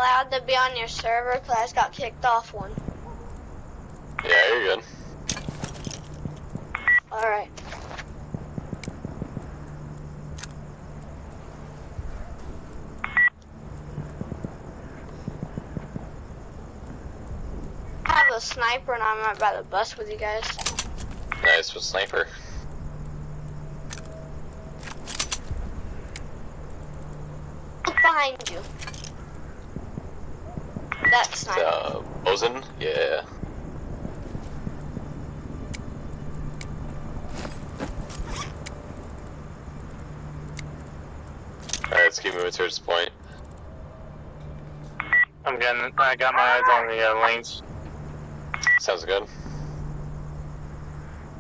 allowed to be on your server? Because I just got kicked off one. Yeah, you're good. Alright. I have a sniper and I'm right by the bus with you guys. Nice with sniper. Look behind you. That sniper. Bosun? Yeah. Alright, let's keep moving towards the point. I got my eyes on the lanes. Sounds good.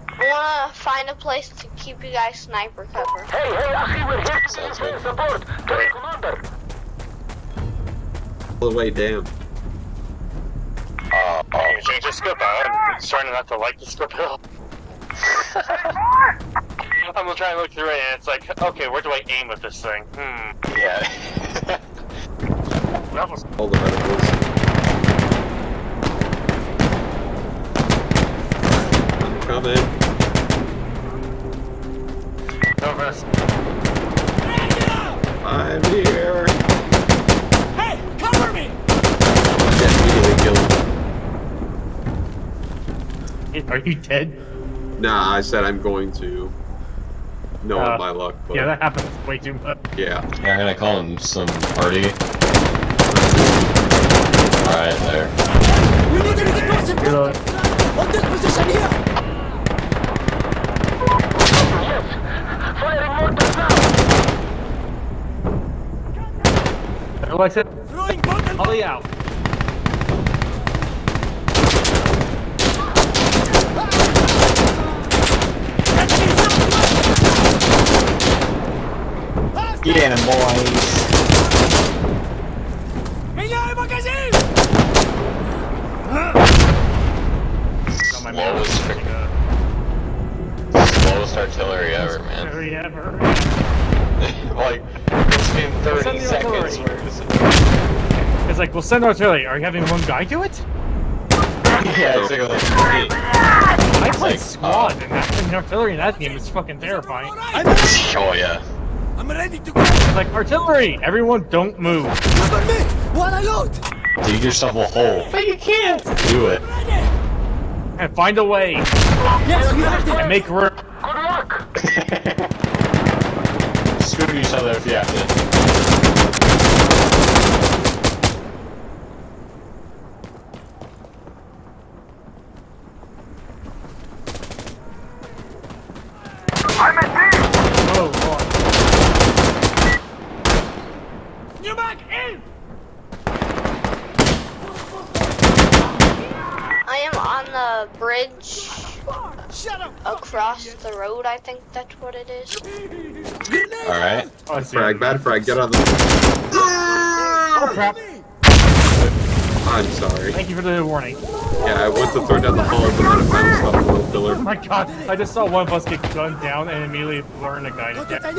I want to find a place to keep you guys sniper cover. Hey, I see we're here. Sounds good. Support to the commander. All the way down. You change the scope out. I'm starting not to like the scope out. I'm trying to look through it and it's like, okay, where do I aim with this thing? Yeah. That was All the medicals. I'm coming. no rest. I'm here. Hey, cover me! Yeah, immediately kill him. Are you dead? Nah, I said I'm going to. No, my luck. But Yeah, that happens way too much. yeah. Yeah, I'm gonna call him some party. Alright, there. We need an explosive Reload. on this position here! Yes, firing mortars now. Alexa, Throwing bottle Ollie out. Get him, boys. Меняй магазин! Slowest artillery ever, man. Very ever. Like, it's been 30 Send the seconds. artillery. It's like, we'll send artillery. Are you having one guy do it? Yeah, it's like I played like, squad, and the artillery in that game is fucking terrifying. oh yeah. I'm ready to go! It's like, artillery! Everyone don't move. Cover me! Wanna loot! Dig yourself a hole. But you can't! Do it. And find a way. Yes, we are there! And make room. Good luck. Screw each other if you have to. I'm at B. Oh, Lord. New mag in! I am on the bridge Shut up! across the road, I think that's what it is. Alright. Oh, I see. Frag, bad frag, get on the. Oh, crap. I'm sorry. Thank you for the warning. Yeah, I went to throw down the hole, but then I found myself a little Oh pillar. my god, I just saw one of us get gunned down and immediately learned a guy to Not get. that I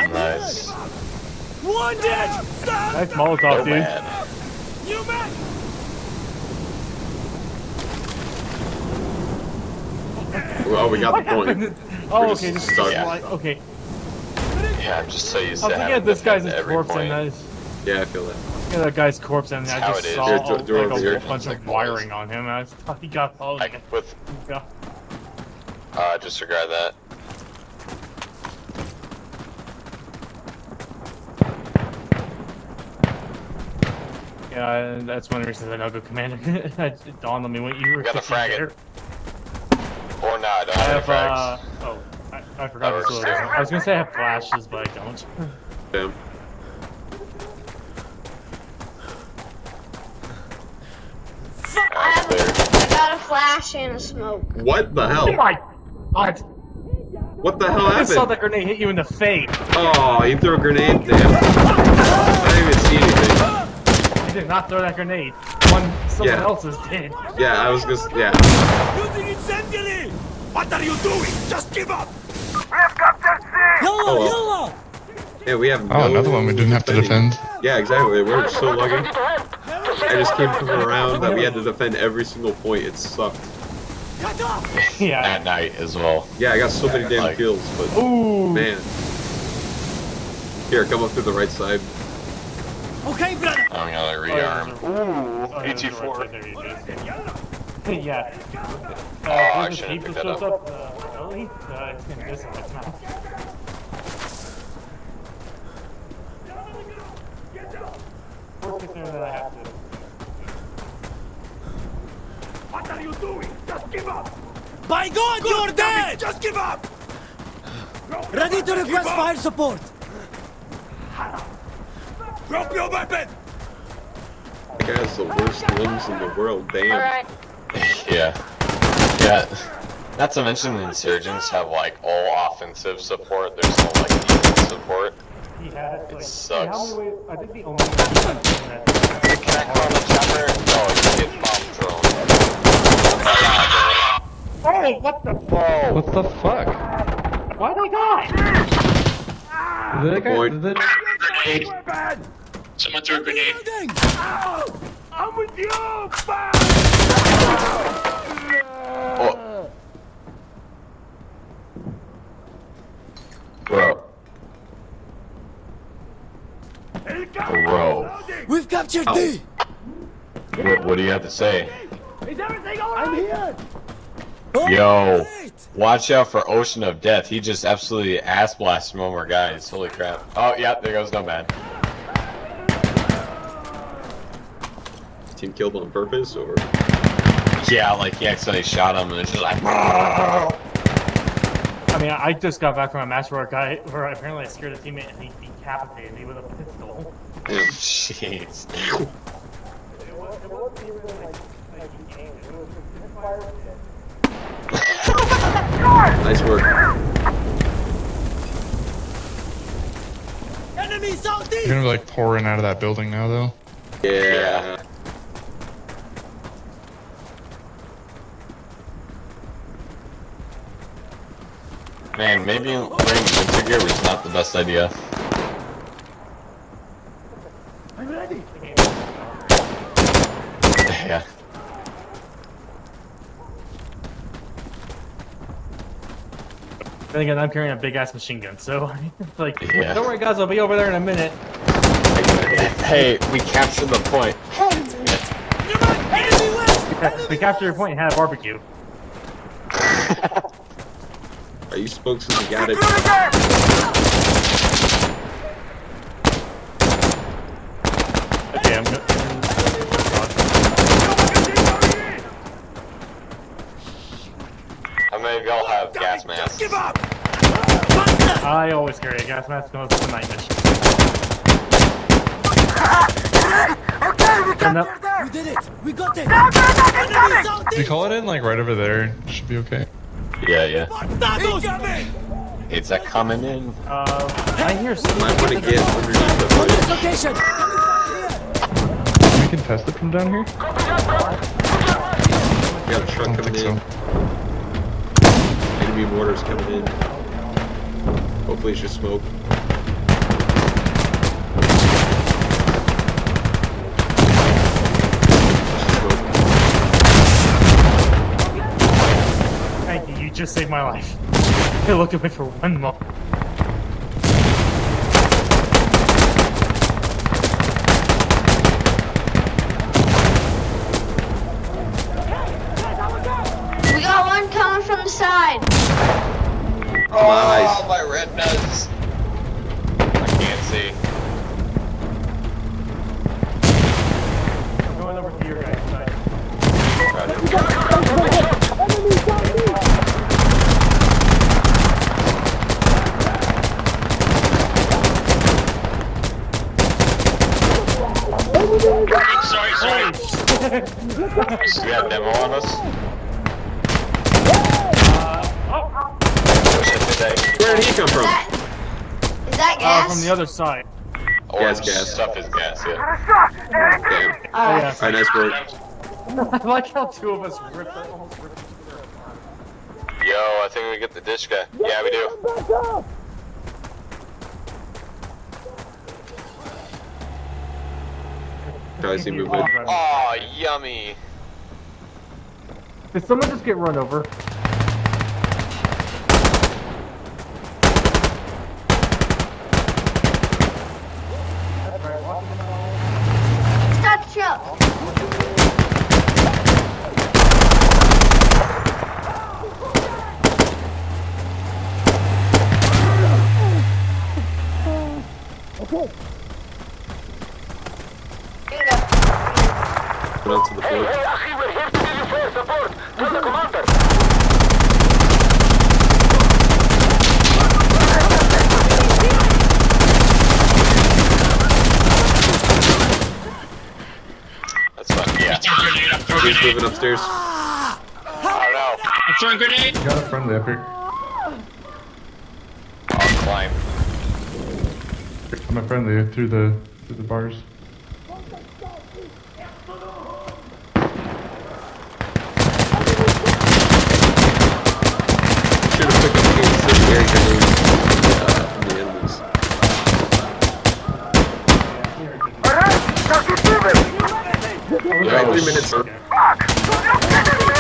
need! Nice. Wounded! Stand! Nice Molotov, So dude. bad. New mag! Oh, we got the point. Oh, We're okay, just just stuck. okay. Yeah, I'm just so used I to was looking having at this guy's at every corpse point. and Yeah, I feel that. looking at that guy's corpse and I how just it is. saw Here, like do over here. a bunch of wiring on him and I thought he got all I with disregard that. Yeah, that's one of the reasons I know the commander. It dawned on me when you were. Got a kicking frag it. there. Or not, I don't I have have any frags. oh, I forgot Oh, this was. sure. I was gonna say I have flashes, but I don't. Damn. I got a flash and a smoke. What the hell? Oh my god! What the hell I just saw happened? that grenade hit you in the face. Oh, you threw a grenade, damn. I didn't even see anything. I did not throw that grenade. Someone Yeah. else's did. Yeah, I was just, yeah. Using incendiary! What are you doing? Just give up! We have captured C. Yalla, Oh, well. yalla! Yeah, we have Oh, another one we didn't have to defend. Yeah, exactly. We're so lucky. I just came from around that we had to defend every single point. It sucked. Yeah. At night as well. Yeah, I got so many damn Like- kills, but Ooh. man. Here, come up through the right side. Okay, brother. I'm gonna rearm. Ooh, Oh, there's a PT4. right there, you do. Yeah. Oh, I Business shouldn't people pick that shows up. early. It's gonna do some. It's not. Worst case scenario that I have to. What are you doing? Just give up. By God, you're dead. Just give up. Ready to request fire support. Drop your weapon. That guy has the worst limbs in the world. Damn. Alright. Yeah. Yeah. Not to mention the insurgents have like all offensive support. There's no like defense support. He had like. sucks. How many ways? I think the only that. Can I call the chopper? No, you get bomb thrown. Oh, what the? Whoa. What the fuck? Why they die? Did Point. Someone threw a grenade. I'm with you. Oh. Bro. Bro. We've captured Ow. D. What do you have to say? Is everything alright? I'm here. Yo. Great. Watch out for Ocean of Death. He just absolutely ass blasted one more guys. Holy crap. Oh, yeah, there goes Nomad. Team killed on purpose, or Yeah, like he accidentally shot him and it's just like. I mean, I just got back from a match where apparently I scared a teammate and he decapitated me with a pistol. Jeez. nice work. Enemy southeast. You're gonna be like pouring out of that building now, though. Yeah. Man, maybe wearing winter gear was not the best idea. I'm ready. Yeah. Then again, I'm carrying a big ass machine gun, so it's like, Yeah. don't worry, guys, I'll be over there in a minute. Hey, we captured the point. Enemy west. We captured your point and had a barbecue. Are you spokes in the got it? Okay, I'm good. How many of y'all have gas masks? Give up. I always carry a gas mask going for the night mission. Okay, we Turn up. captured them. We did it. We got it. Enemy southeast. Did you call it in like right over there? Should be okay. Yeah, yeah. Incoming. It's a coming in. I hear some. Might want to get underneath the On hood. this location. We can test it from down here? We got a truck I don't coming think in. so. Enemy mortars coming in. Hopefully it's just smoke. Thank you, you just saved my life. I looked away for one moment. We got one coming from the side. Nice. my retinas. I can't see. I'm going over to your guys' side. Sorry. You have demo on us? Where did he come from? Is that gas? From the other side. Orange gas. stuff is gas, yeah. Damn. Alright. Yes. Alright, nice work. I like how two of us almost ripped each other apart. Yo, I think we get the ditch guy. Yeah, we do. how I see movement. Aw, yummy. Did someone just get run over? Stop the truck. Put onto the Hey, floor. hey, Akhi, we're here to give you fire support. Tell the commander. That's fun. Yeah. He's moving upstairs. I Got a friendly up here. don't know. I'll climb. My friendly through the bars. Should have picked up the incendiary grenades from the enemies. Alright, now keep moving. Alright, 3 minutes.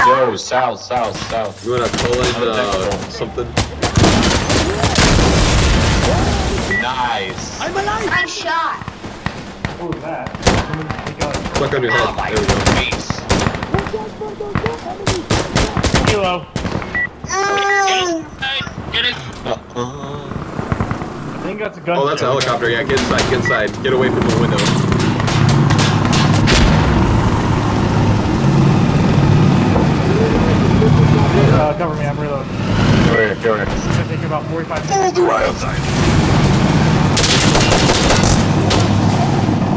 Yo, south. You wanna call in something? Nice. I'm alive! Nice shot. What was that? Fuck on your head. Oh my There we go. face. Kilo. Mm. I think that's a gun. Oh, that's a helicopter. Yeah, get inside. Get inside. Get away from the window. Cover me, I'm reloading. Go here. It's gonna take about 45 minutes.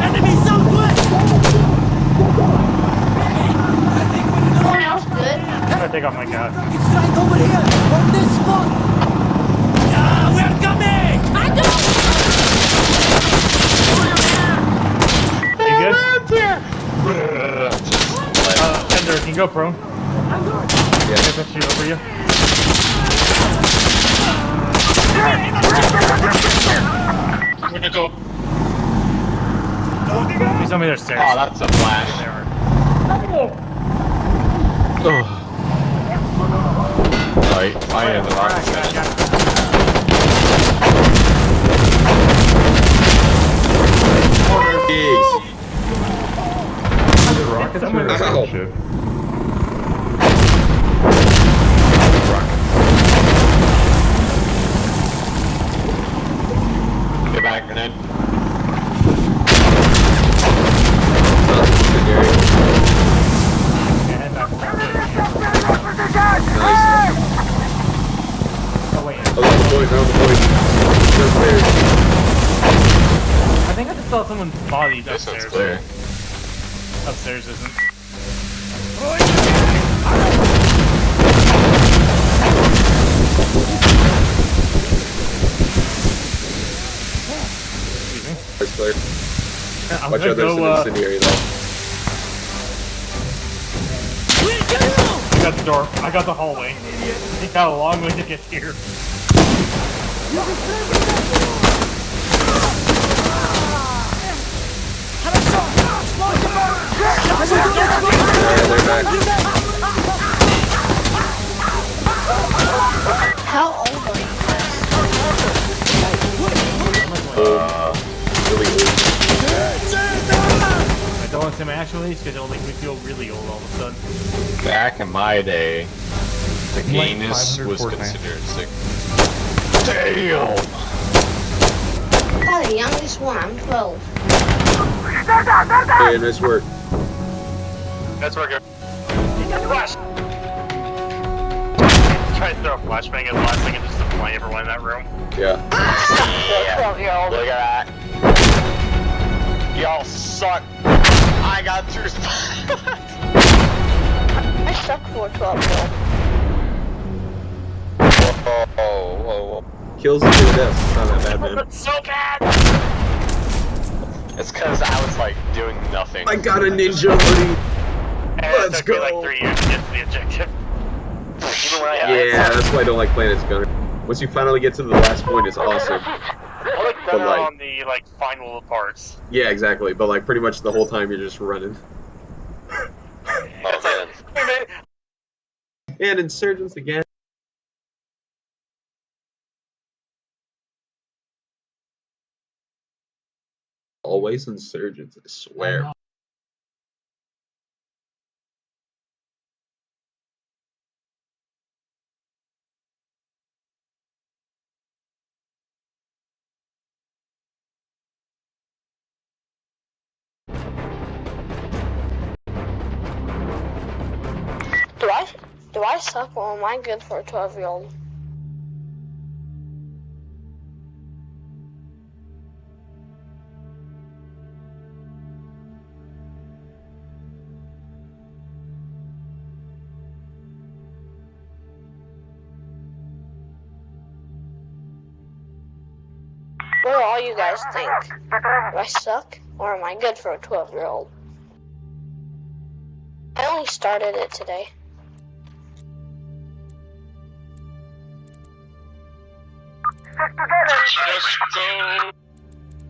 Enemy southwest! Someone else good? I'm gonna take off my gun. It's right over here, on this spot! Ah, we're coming! I You good? Ender, can you go prone? Yeah. Get that shit over you. I'm gonna go. Please tell me there's stairs. Oh, that's a flash. Right, I am the wrong side. Rockets or Ow. ship? Get back, grenade. And I'm Nice. oh, wait. Around the point. Downstairs. I think I just saw someone's body This one's upstairs. clear. Upstairs isn't. That's clear. I'm Watch gonna out, there's go, an incendiary though. I got the door. I got the hallway. He got a long way to get here. Yeah, they're back. How old are you Really old. I don't want to say my actual age because it'll make me feel really old all of a sudden. Back in my day, the Like gayness 500 was Fortnite. considered sick. Damn! I'm the youngest one. I'm 12. Hey, nice work. That's working. Flash! Try to throw a flashbang at the last second just to blind everyone in that room. Yeah. Yeah. Look at that. Y'all suck. I got 2 spots. I suck for 12 Whoa. Kills and kill deaths. It's not that bad, man. That's so bad! It's because I was like doing nothing. I got a ninja hoodie. And Let's it took me go. like 3 years to get to the objective. Even when I Yeah, that's why I don't like playing as gunner. Once you finally get to the last point, it's awesome. I like But, better like- on the like final parts. Yeah, exactly. But like pretty much the whole time you're just running. Oh man. And Insurgents again. Always Insurgents, I swear. Do I suck or am I good for a 12-year-old? What do all you guys think? Do I suck or am I good for a 12-year-old? I only started it today.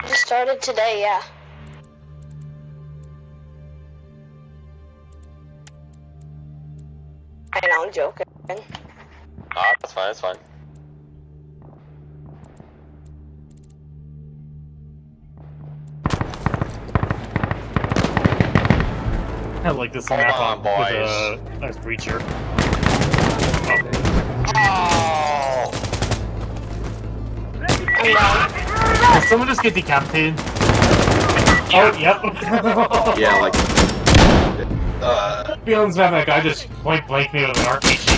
Just started today, yeah. I know, I'm joking. Ah, that's fine, that's fine. I like this Hold map on, with boys. a breacher. Oh! Did someone just get decapitated? Oh, yep. Yeah, like Feelings bad that guy just point blank me with an RPG.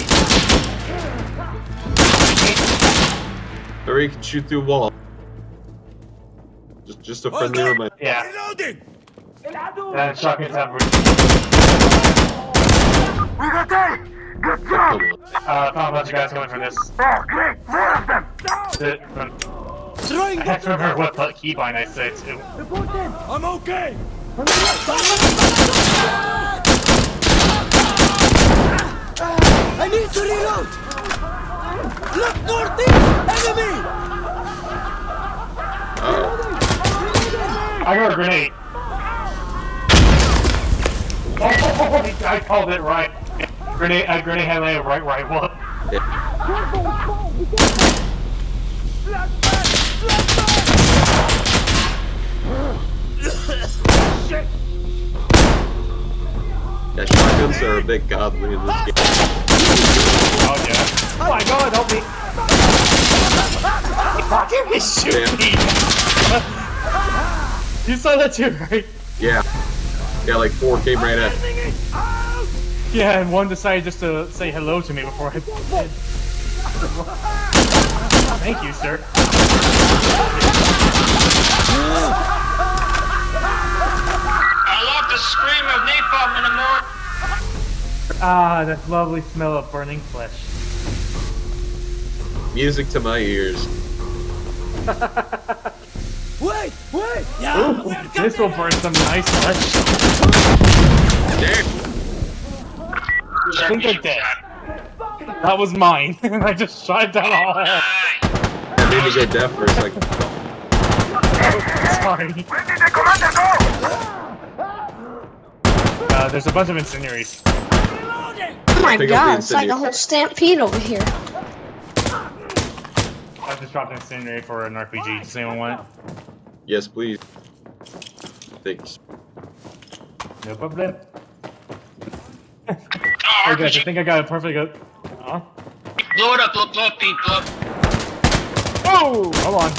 or you can shoot through a wall. Just a friendly reminder. Yeah. Reloading! And shotgun's have found a bunch of guys going for this. Oh, great! More of them! Throwing I have to remember what keybind I said too. I'm okay! I need to reload! Look northeast! Enemy! I heard a grenade. Oh, I called it right. Grenade had landed right where I was. Yeah, shotguns are a bit godly in this game. Oh yeah. Oh my god, help me. Fucking me shoot me. You saw that too, right? Yeah. Yeah, like 4 came right at. Yeah, and one decided just to say hello to me before I did. Thank you, sir. I love the scream of napalm in the morning. Ah, that lovely smell of burning flesh. Music to my ears. Wait! Yeah, Ooh, this will burn some nice flesh. There. I think they're dead. That was mine. I just shot it down the hall. That made me go deaf for a second. Sorry. Where did the commander go? There's a bunch of incendiaries. Oh my Pick up god, the it's like a incendiary. whole stampede over here. I just dropped an incendiary for an RPG. Does anyone want it? Yes, please. Thanks. No problem. Hey guys, I think I got a perfect. Huh? Blow it up, blow up, Pete, blow up. Oh! Hold on.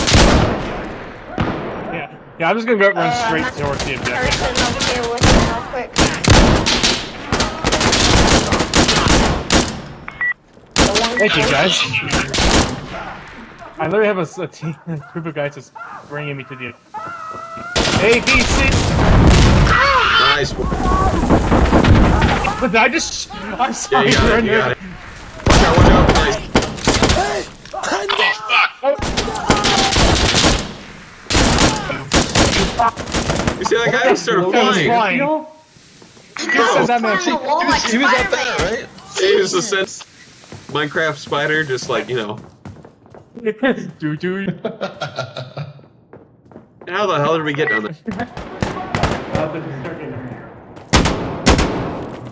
Yeah, I'm just gonna run straight towards the objective. Person over here with me real quick. Thank you guys. I literally have a team, a group of guys just bringing me to the ABC. Nice one. But did I just? I'm sorry. Yeah, you got it. Watch out, nice. Hey! Hand You see that guy? He started flying. Says that man. He was up there, right? He was a sense Minecraft spider, just like, you know. Doo doo. How the hell did we get down there?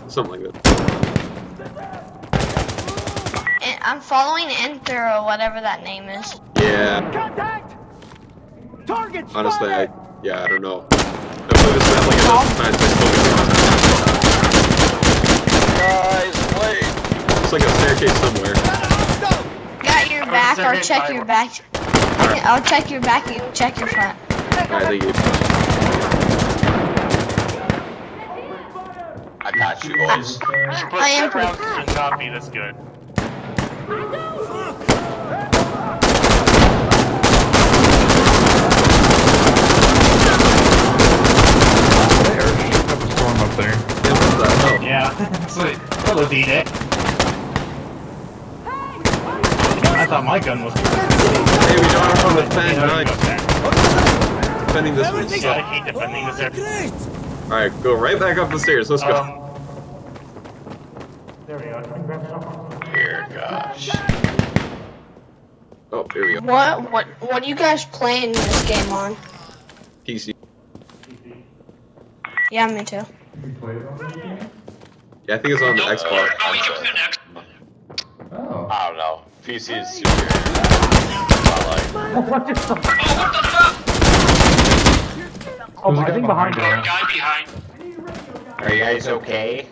Something like that. I'm following Enter or whatever that name is. Yeah. Contact! Target Honestly, I spotted! don't know. I've played this map like a dozen times. I still get lost. Guys, wait. It's like a staircase somewhere. Got your back. I'll check your back. I'll check your back. You check your front. Alright, thank you. I got you, boys. I am Split rounds should not be this good. There, shit up a storm up there. Yeah, what the hell? Yeah, it's like, hello, D-Day. I thought my gun was. Hey, we don't have to defend, nice. Defending this one Yeah, I sucks. hate defending this area. Great! Alright, go right back up the stairs. Let's go. There we go. Can you grab some? Here, gosh. Oh, here we go. What are you guys playing this game on? PC. Yeah, me too. Yeah, I think it's on the Xbox. Oh, you can play an X. Oh. I don't know. PC is super. I like. What the fuck? Oh, what the fuck? Oh, I think behind you. Guy behind. Are you guys okay?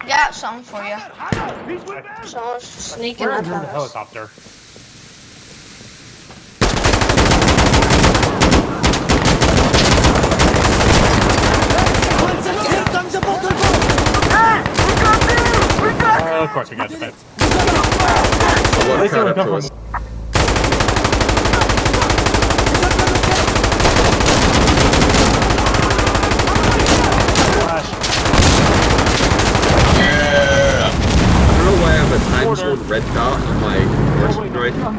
Got something for you. Someone's sneaking Where up is the on us. helicopter? Here comes a bottle boat! Of course we got defense. What least caught they up were to us? Flash. I don't know why I have a time zone red dot on my marksman right now.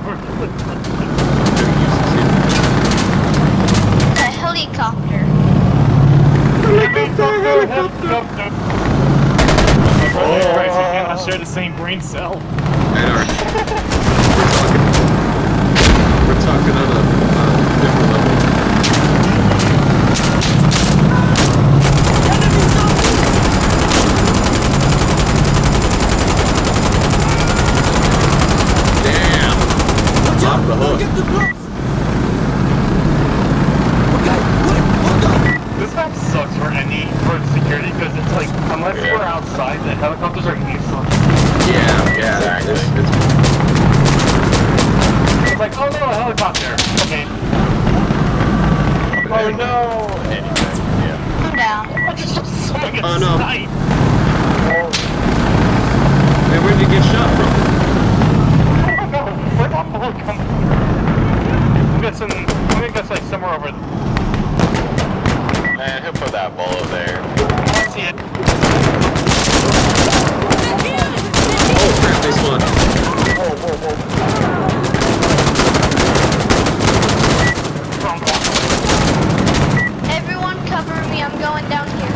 The helicopter. Helicopter. Oh, Christ, we cannot share the same brain cell. I know. We're talking on a different level. Damn! Off the hook. Get the blocks! Okay, wait, hold on! This map sucks for security because it's like, unless we're outside, the helicopters are useless. Yeah, it's It's like, oh no, a helicopter. Okay. Oh no! Anyway, yeah. I'm down. Oh, no. Hey, where'd you get shot from? Where'd that bullet come from? I'm guessing like somewhere over there. Man, he'll put that bullet there. I see it. Oh crap, they spawned. Everyone cover me. I'm going down here.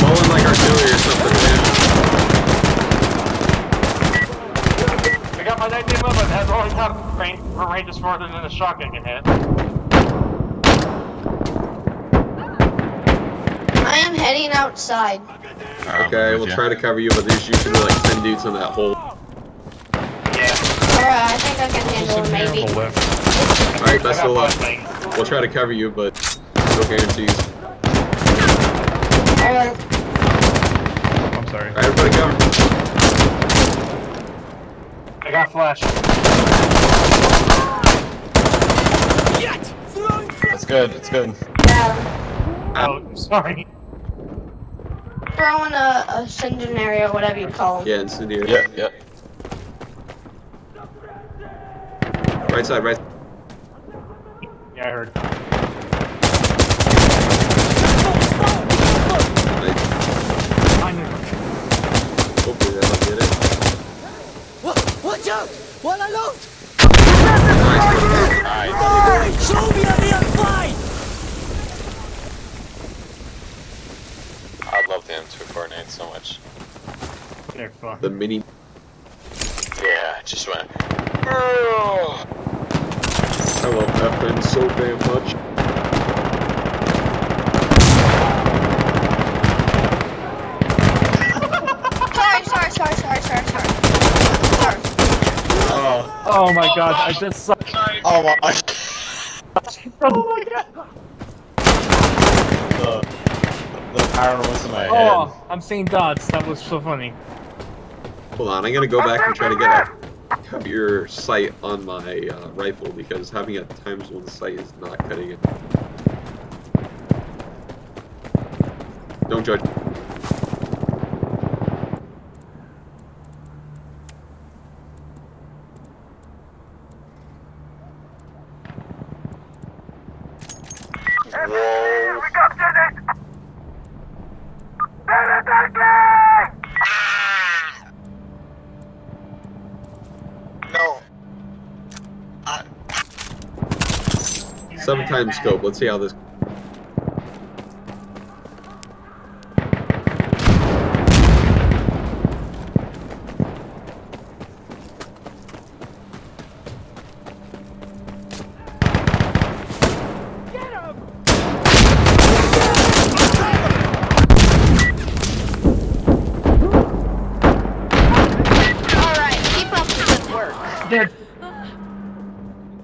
Blowing like artillery or something, man. I got my 1911. It has only got range farther than a shotgun can hit. I am heading outside. Okay, we'll try to cover you, but there's usually like 10 dudes in that hole. Yeah. Alright, I think I can handle it maybe. Alright, best I of got luck. flashbangs. We'll try to cover you, but no guarantees. Alright. I'm sorry. Alright, everybody cover. I got flash. It's good, it's good. Yeah. Oh, sorry. Throwing a incendiary or whatever you call them. Yeah, incendiary. Yep. Right side, right. Yeah, I heard. Nice. Behind me. Hopefully that'll get it. Watch out! While I load! Alright. Show me a real fight! I love the M2 coordinates so much. They're fun. far. The mini. Yeah, it just went. I love FN so damn much. Sorry. Oh my god, I just suck. Oh my. Oh my god. The power was in my head. Oh, I'm seeing dots. That was so funny. Hold on, I'm gonna go back and try to get a heavier sight on my rifle because having a times 1 sight is not cutting it. Don't judge. Whoa. We captured it! They're attacking! No. 7 times scope. Let's see how this.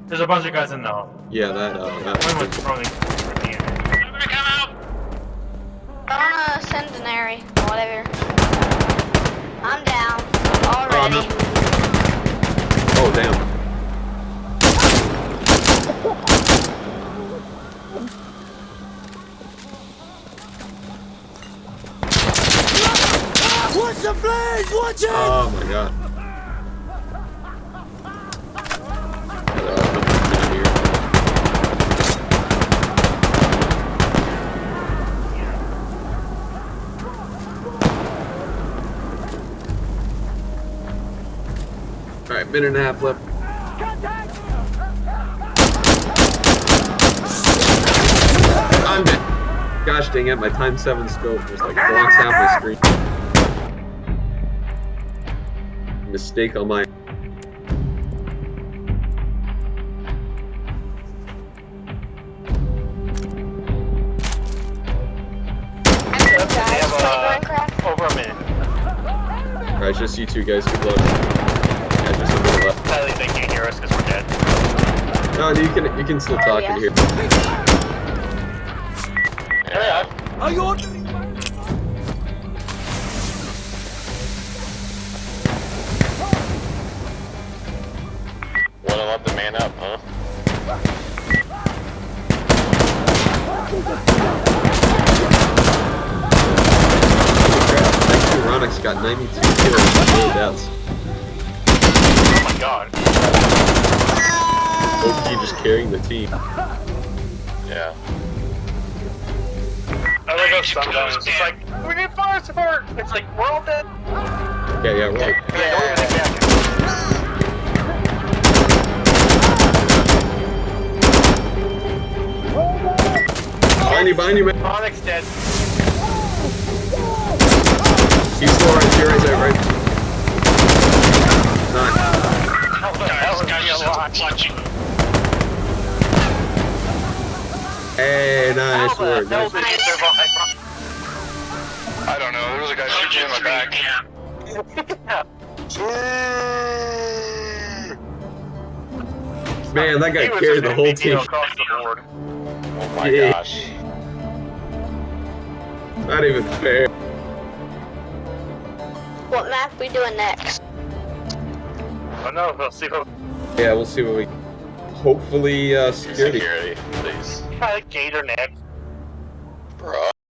There's a bunch of guys in the hall. Yeah, that. One was throwing. I'm a centenary, whatever. I'm down Oh, already. no. Oh damn. Watch the flames! Watch it! Oh my god. Alright, minute and a half left. I'm dead. Gosh dang it, my times 7 scope was like blocks half my screen. Mistake on my. Over a minute. Alright, just you two guys, good luck. Yeah, just a little left. Sadly, they can't hear us because we're dead. No, you can still talk in here. Yeah. Are you ordering? Wanna let the man up, huh? Ronix got 92 kills and 4 deaths. Oh my god. OP just carrying the team. Yeah. I like how sometimes it's just like, we need fire support! It's like, we're all dead. Yeah, right. Behind you, man. Onyx dead. He's still right here, right? Nice. How the hell is he alive? Hey, nice How the work. hell Nice did work. he survive? I don't know. There was a guy shooting in my back. Man, that guy He was carried an the whole MVP team. across the board. Oh my Yeah. gosh. Not even fair. What map we doing next? Oh no, we'll see what. Yeah, we'll see what we. Hopefully, security. Security, please. Gator next. Bruh.